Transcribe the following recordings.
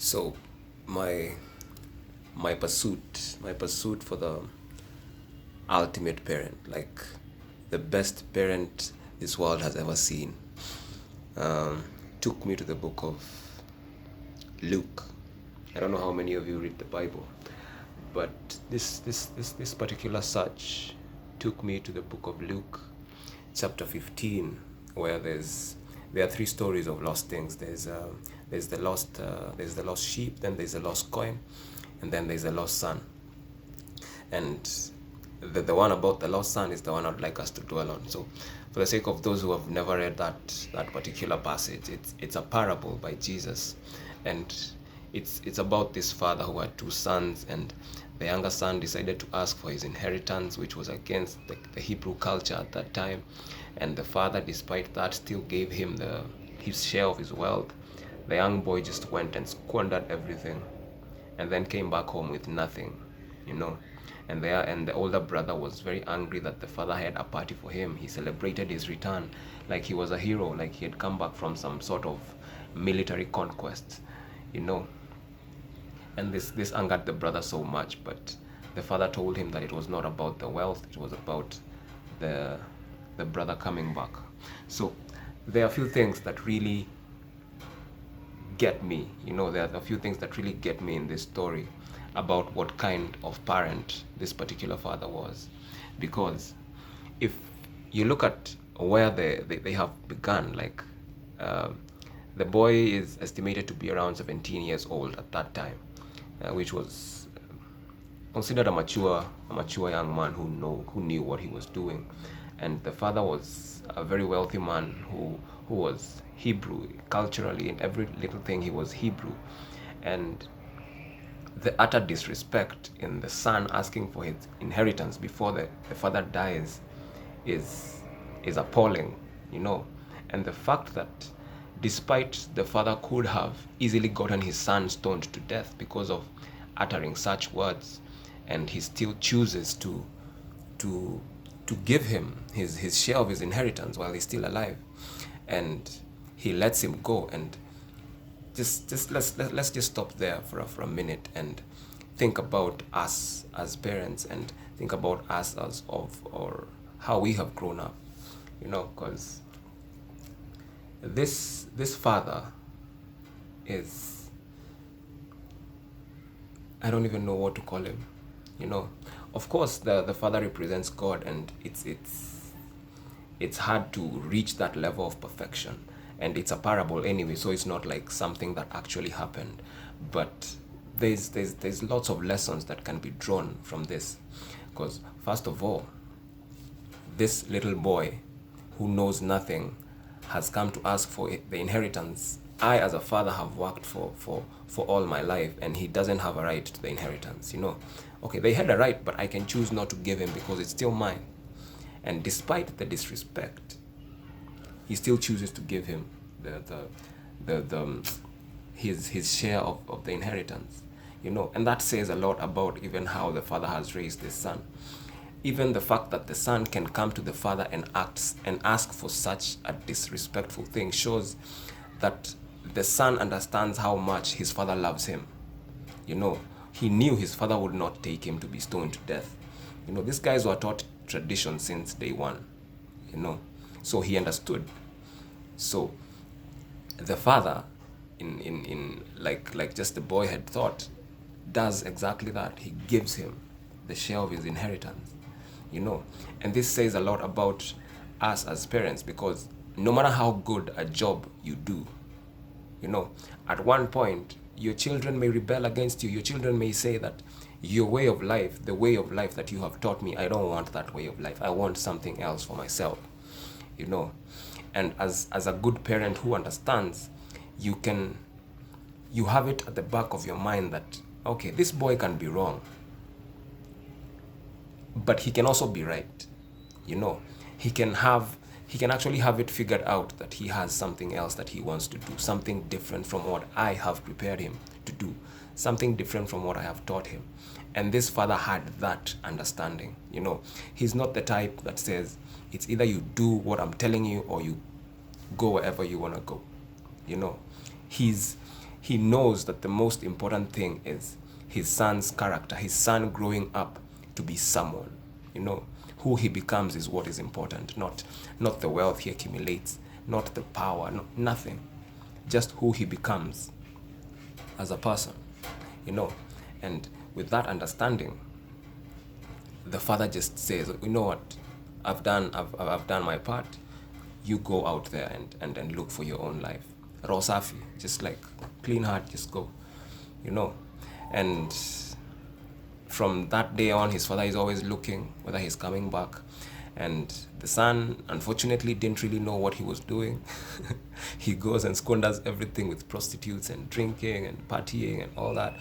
So my my pursuit for the ultimate parent, like the best parent this world has ever seen, um, took me to the book of Luke. I don't know how many of you read the Bible, but this particular search took me to the book of Luke, chapter 15, where there are three stories of lost things. There's the lost sheep, then there's the lost coin, and then there's the lost son. And the one about the lost son is the one I'd like us to dwell on. So, for the sake of those who have never read that particular passage, it's a parable by Jesus, and it's about this father who had two sons, and the younger son decided to ask for his inheritance, which was against the Hebrew culture at that time, and the father, despite that, still gave him his share of his wealth. The young boy just went and squandered everything, and then came back home with nothing, you know. And the older brother was very angry that the father had a party for him. He celebrated his return like he was a hero, like he had come back from some sort of military conquest, you know. And this angered the brother so much, but the father told him that it was not about the wealth, it was about the the brother coming back. So there are a few things that really get me. There are a few things that really get me in this story about what kind of parent this particular father was. Because if you look at where they have begun, like uh, the boy is estimated to be around 17 years old at that time, which was considered a mature young man who knew what he was doing. And the father was a very wealthy man who was Hebrew culturally. In every little thing he was Hebrew. And the utter disrespect in the son asking for his inheritance before the father dies is appalling, you know. And the fact that despite the father could have easily gotten his son stoned to death because of uttering such words, and he still chooses to to give him his share of his inheritance while he's still alive, and he lets him go. And just let's just stop there for a minute and think about us as parents, and think about us as of or how we have grown up, because this father is, I don't even know what to call him. Of course, the father represents God, and it's hard to reach that level of perfection, and it's a parable anyway, so it's not like something that actually happened. But there's lots of lessons that can be drawn from this, because first of all, this little boy who knows nothing has come to ask for the inheritance I, as a father, have worked for all my life, and he doesn't have a right to the inheritance. Okay, they had a right, but I can choose not to give him because it's still mine. And despite the disrespect, he still chooses to give him the his share of the inheritance. And that says a lot about even how the father has raised his son. Even the fact that the son can come to the father and ask for such a disrespectful thing shows that the son understands how much his father loves him. He knew his father would not take him to be stoned to death. These guys were taught tradition since day one. So he understood. So the father, in like just the boy had thought, does exactly that. He gives him the share of his inheritance. And this says a lot about us as parents, because no matter how good a job you do, at one point your children may rebel against you. Your children may say that your way of life, the way of life that you have taught me, I don't want that way of life. I want something else for myself. And as a good parent who understands, you have it at the back of your mind that, okay, this boy can be wrong, but he can also be right. He can actually have it figured out that he has something else that he wants to do, something different from what I have prepared him to do, something different from what I have taught him. And this father had that understanding. He's not the type that says it's either you do what I'm telling you or you go wherever you want to go. He he knows that the most important thing is his son's character, his son growing up to be someone. Who he becomes is what is important, not the wealth he accumulates, not the power, nothing. Just who he becomes as a person, And with that understanding, the father just says, you know what, I've done my part. You go out there and look for your own life. Rosafi, just like clean heart, just go, And from that day on, his father is always looking whether he's coming back. And the son, unfortunately, didn't really know what he was doing. He goes and squanders everything with prostitutes and drinking and partying and all that.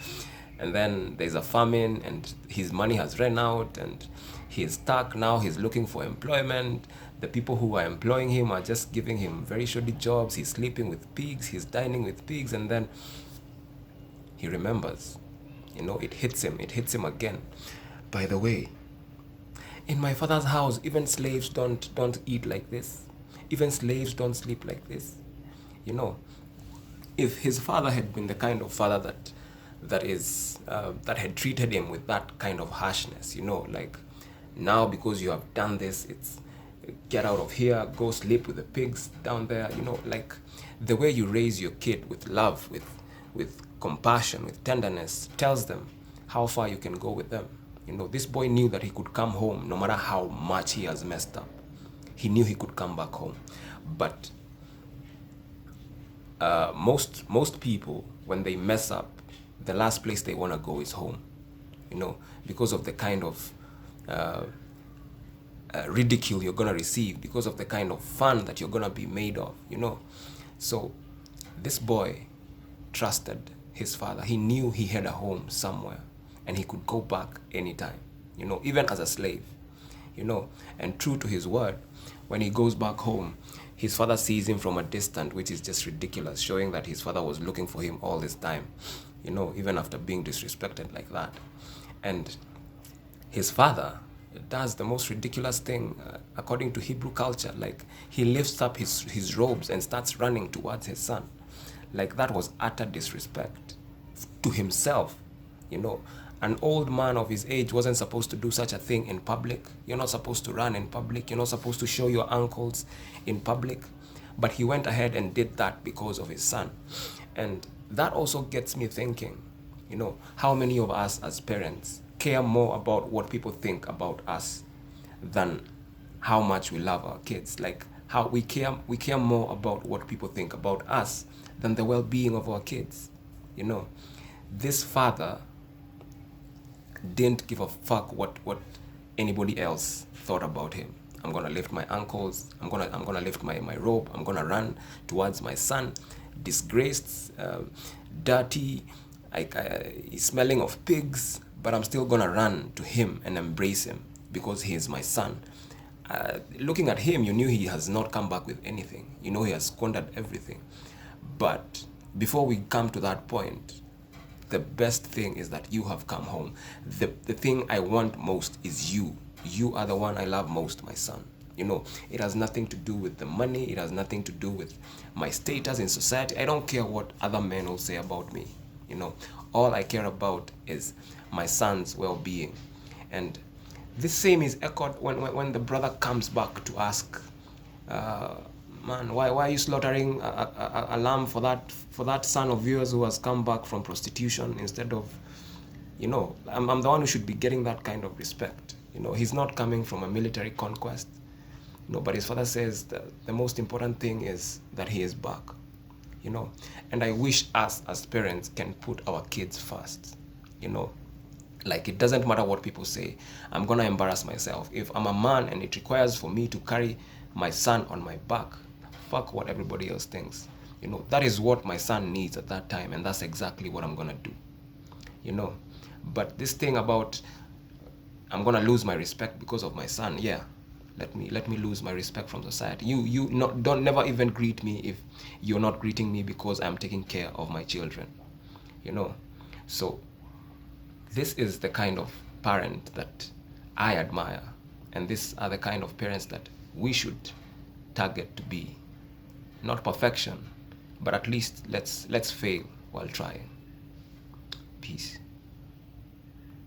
And then there's a famine and his money has run out and he's stuck. Now he's looking for employment. The people who are employing him are just giving him very shoddy jobs. He's sleeping with pigs, he's dining with pigs, and then he remembers. It hits him again. By the way, in my father's house, even slaves don't eat like this. Even slaves don't sleep like this. If his father had been the kind of father that had treated him with that kind of harshness, like, now because you have done this, it's get out of here, go sleep with the pigs down there, like the way you raise your kid with love, with compassion, with tenderness, tells them how far you can go with them. This boy knew that he could come home no matter how much he has messed up. He knew he could come back home. But most people, when they mess up, the last place they want to go is home, because of the kind of ridicule you're going to receive, because of the kind of fun that you're going to be made of, So this boy trusted his father. He knew he had a home somewhere and he could go back anytime, even as a slave, and true to his word, when he goes back home, his father sees him from a distance, which is just ridiculous, showing that his father was looking for him all this time, even after being disrespected like that. And his father does the most ridiculous thing according to Hebrew culture. Like, he lifts up his robes and starts running towards his son. Like, that was utter disrespect to himself. An old man of his age wasn't supposed to do such a thing in public. You're not supposed to run in public. You're not supposed to show your ankles in public. But he went ahead and did that because of his son. And that also gets me thinking, how many of us as parents care more about what people think about us than how much we love our kids. Like, how we care more about what people think about us than the well-being of our kids. This father didn't give a fuck what anybody else thought about him. I'm gonna lift my ankles, I'm gonna lift my robe, I'm gonna run towards my son, disgraced, dirty, he's smelling of pigs, but I'm still gonna run to him and embrace him because he is my son. Looking at him, you knew he has not come back with anything. He has squandered everything. But before we come to that point, the best thing is that you have come home. The thing I want most is you. You are the one I love most, my son. It has nothing to do with the money. It has nothing to do with my status in society. I don't care what other men will say about me. All I care about is my son's well-being. And this same is echoed when the brother comes back to ask, man, why are you slaughtering a lamb for that son of yours who has come back from prostitution instead of, I'm the one who should be getting that kind of respect. He's not coming from a military conquest. But his father says that the most important thing is that he is back. And I wish us as parents can put our kids first. Like, it doesn't matter what people say. I'm gonna embarrass myself. If I'm a man and it requires for me to carry my son on my back, fuck what everybody else thinks. That is what my son needs at that time, and that's exactly what I'm gonna do. But this thing about I'm gonna lose my respect because of my son, yeah, let me lose my respect from society. Don't never even greet me if you're not greeting me because I'm taking care of my children. So this is the kind of parent that I admire, and these are the kind of parents that we should target to be. Not perfection, but at least let's fail while trying. Peace.